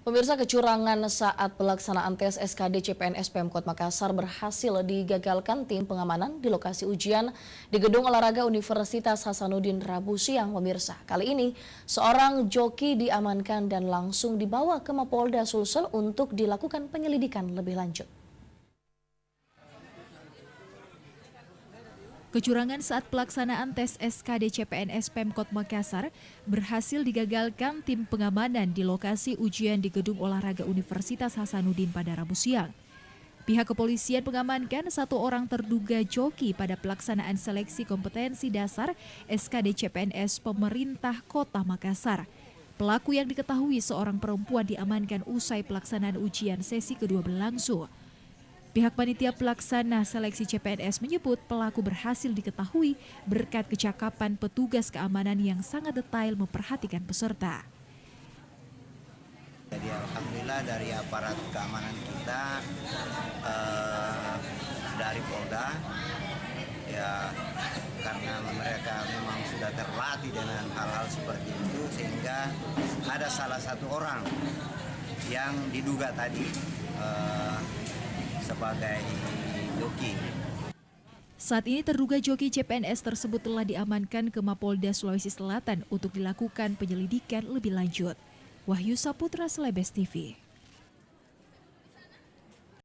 Pemirsa, kecurangan saat pelaksanaan tes SKD CPNS Pemkot Makassar berhasil digagalkan tim pengamanan di lokasi ujian di Gedung Olahraga Universitas Hasanuddin Rabu siang. Pemirsa, kali ini seorang joki diamankan dan langsung dibawa ke Mapolda Sulsel untuk dilakukan penyelidikan lebih lanjut. Kecurangan saat pelaksanaan tes SKD CPNS Pemkot Makassar berhasil digagalkan tim pengamanan di lokasi ujian di Gedung Olahraga Universitas Hasanuddin pada Rabu siang. Pihak kepolisian mengamankan satu orang terduga joki pada pelaksanaan seleksi kompetensi dasar SKD CPNS pemerintah Kota Makassar. Pelaku yang diketahui seorang perempuan diamankan usai pelaksanaan ujian sesi kedua berlangsung. Pihak panitia pelaksana seleksi CPNS menyebut pelaku berhasil diketahui berkat kecakapan petugas keamanan yang sangat detail memperhatikan peserta. Jadi alhamdulillah dari aparat keamanan kita, dari Polda, ya karena mereka memang sudah terlatih dengan hal-hal seperti itu, sehingga ada salah satu orang yang diduga tadi sebagai joki. Saat ini terduga joki CPNS tersebut telah diamankan ke Mapolda Sulawesi Selatan untuk dilakukan penyelidikan lebih lanjut. Wahyu Saputra, Celebes TV.